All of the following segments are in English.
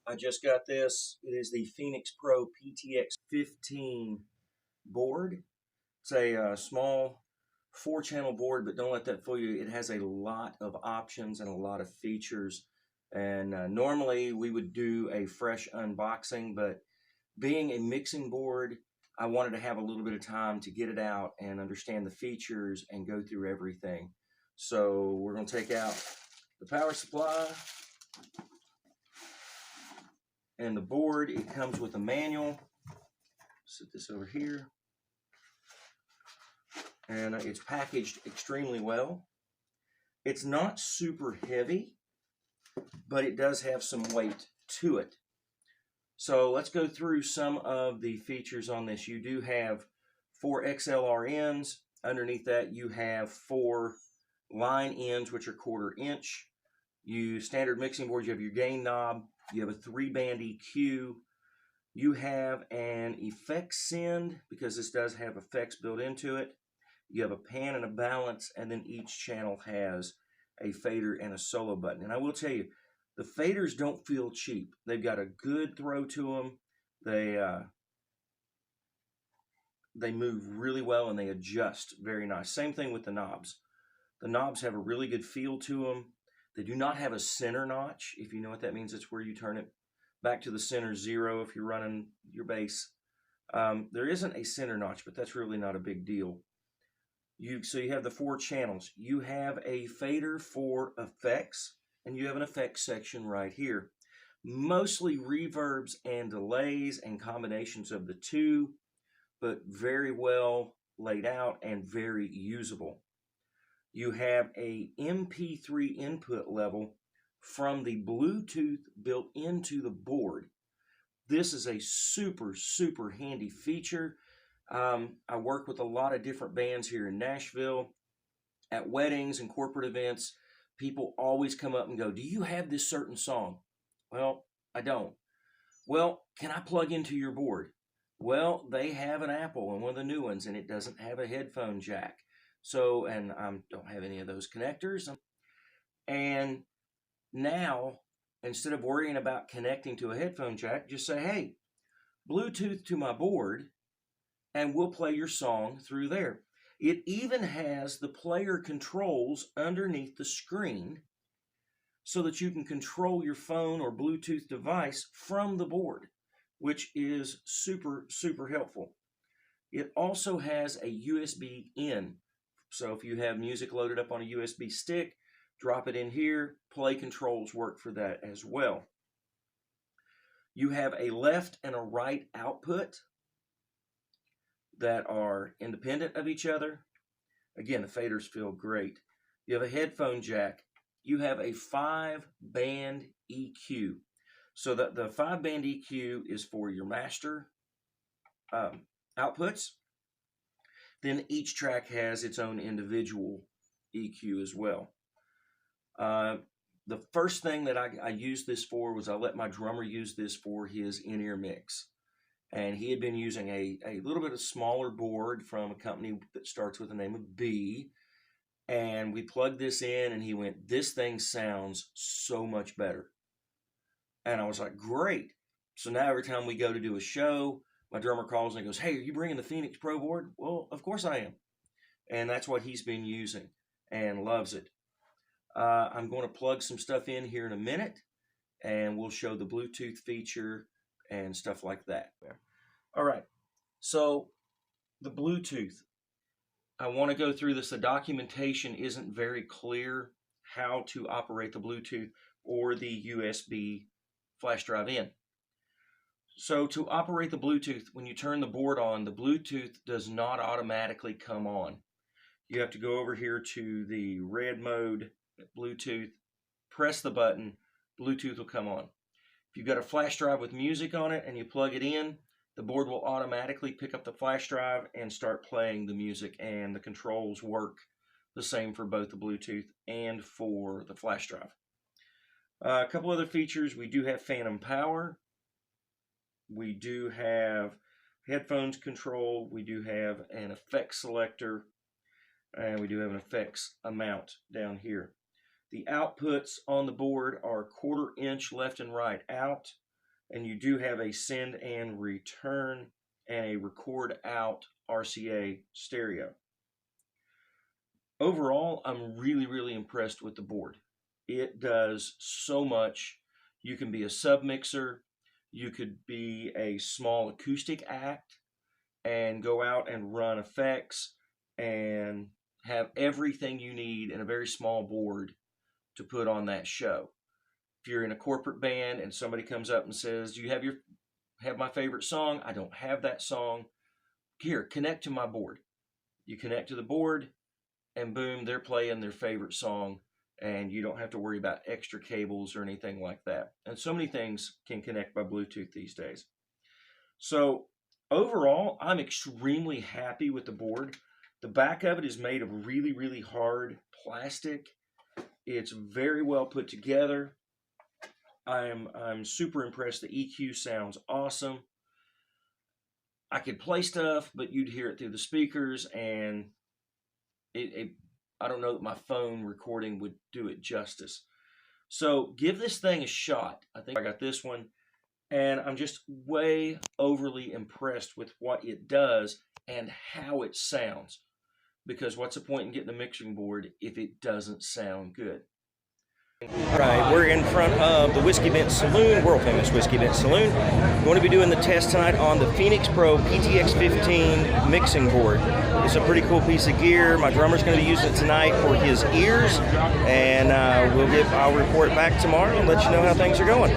I just got this. It is the Phenyx Pro PTX 15 board. It's a small 4-channel board, but don't let that fool you. It has a lot of options and a lot of features. And normally we would do a fresh unboxing, but being a mixing board, I wanted to have a little bit of time to get it out and understand the features and go through everything. So we're going to take out the power supply and the board. It comes with a manual. Set this over here. And it's packaged extremely well. It's not super heavy, but it does have some weight to it. So let's go through some of the features on this. You do have 4 XLR ends. Underneath that you have 4 line ends, which are 1/4 inch. You standard mixing board, you have your gain knob, you have a 3-band EQ, you have an effects send, because this does have effects built into it. You have a pan and a balance, and then each channel has a fader and a solo button. And I will tell you, the faders don't feel cheap. They've got a good throw to them. They move really well and they adjust very nice. Same thing with the knobs. The knobs have a really good feel to them. They do not have a center notch. If you know what that means, it's where you turn it back to the center 0 if you're running your bass. There isn't a center notch, but that's really not a big deal. So you have the 4 channels. You have a fader for effects, and you have an effects section right here. Mostly reverbs and delays and combinations of the two, but very well laid out and very usable. You have a MP3 input level from the Bluetooth built into the board. This is a super, super handy feature. I work with a lot of different bands here in Nashville. At weddings and corporate events, people always come up and go, "Do you have this certain song?" Well, I don't. Well, can I plug into your board? Well, they have an Apple and one of the new ones, and it doesn't have a headphone jack. So, and I don't have any of those connectors. And now, instead of worrying about connecting to a headphone jack, just say, "Hey, Bluetooth to my board," and we'll play your song through there. It even has the player controls underneath the screen so that you can control your phone or Bluetooth device from the board, which is super, super helpful. It also has a USB in. So if you have music loaded up on a USB stick, drop it in here. Play controls work for that as well. You have a left and a right output that are independent of each other. Again, the faders feel great. You have a headphone jack. You have a 5-band EQ. So the 5-band EQ is for your master outputs. Then each track has its own individual EQ as well. The first thing that I used this for was I let my drummer use this for his in-ear mix. And he had been using a little bit of smaller board from a company that starts with the name of B. And we plugged this in and he went, "This thing sounds so much better." And I was like, great. So now every time we go to do a show, my drummer calls and he goes, "Hey, are you bringing the Phenyx Pro board?" Well, of course I am. And that's what he's been using and loves it. I'm going to plug some stuff in here in a minute and we'll show the Bluetooth feature and stuff like that. All right, so the Bluetooth. I want to go through this. The documentation isn't very clear how to operate the Bluetooth or the USB flash drive in. So to operate the Bluetooth, when you turn the board on, the Bluetooth does not automatically come on. You have to go over here to the red mode, Bluetooth, press the button, Bluetooth will come on. If you've got a flash drive with music on it and you plug it in, the board will automatically pick up the flash drive and start playing the music, and the controls work the same for both the Bluetooth and for the flash drive. A couple other features. We do have phantom power. We do have headphones control. We do have an effects selector, and we do have an effects amount down here. The outputs on the board are 1/4 inch left and right out. and you do have a send and return and a record out RCA stereo. Overall, I'm really impressed with the board. It does so much. You can be a sub mixer, you could be a small acoustic act and go out and run effects and have everything you need in a very small board to put on that show. If you're in a corporate band and somebody comes up and says, "Do you have my favorite song?" I don't have that song. Here, connect to my board. You connect to the board, and boom, they're playing their favorite song, and you don't have to worry about extra cables or anything like that. And so many things can connect by Bluetooth these days. So overall, I'm extremely happy with the board. The back of it is made of really hard plastic. It's very well put together. I'm super impressed. The EQ sounds awesome. I could play stuff, but you'd hear it through the speakers, and I don't know that my phone recording would do it justice. So give this thing a shot. I think I got this one, and I'm just way overly impressed with what it does and how it sounds. Because what's the point in getting a mixing board if it doesn't sound good? Right, we're in front of the Whiskey Bent Saloon, world famous Whiskey Bent Saloon. We're going to be doing the test tonight on the Phenyx Pro PTX 15 mixing board. It's a pretty cool piece of gear. My drummer's going to be using it tonight for his ears, and I'll report back tomorrow and let you know how things are going.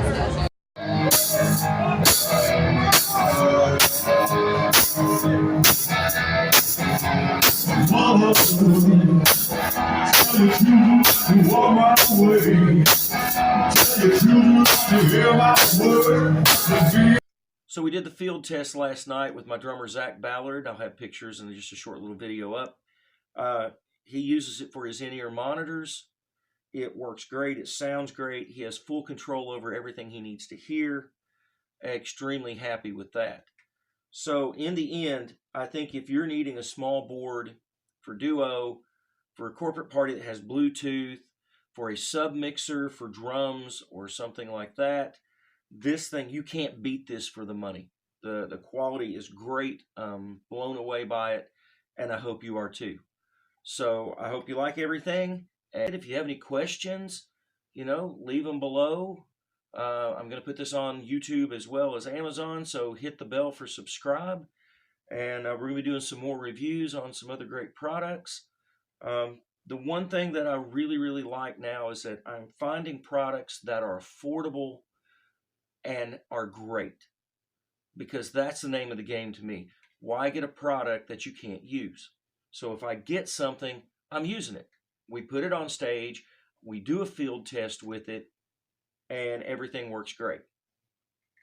So we did the field test last night with my drummer Zach Ballard. I'll have pictures and just a short little video up. He uses it for his in-ear monitors. It works great. It sounds great. He has full control over everything he needs to hear. Extremely happy with that. So in the end, I think if you're needing a small board for duo, for a corporate party that has Bluetooth, for a sub mixer for drums or something like that, this thing, you can't beat this for the money. The quality is great. Blown away by it, and I hope you are too. So I hope you like everything, and if you have any questions, leave them below. I'm going to put this on YouTube as well as Amazon, so hit the bell for subscribe, and we're going to be doing some more reviews on some other great products. The one thing that I really like now is that I'm finding products that are affordable and are great, because that's the name of the game to me. Why get a product that you can't use? So if I get something, I'm using it. We put it on stage, we do a field test with it, and everything works great.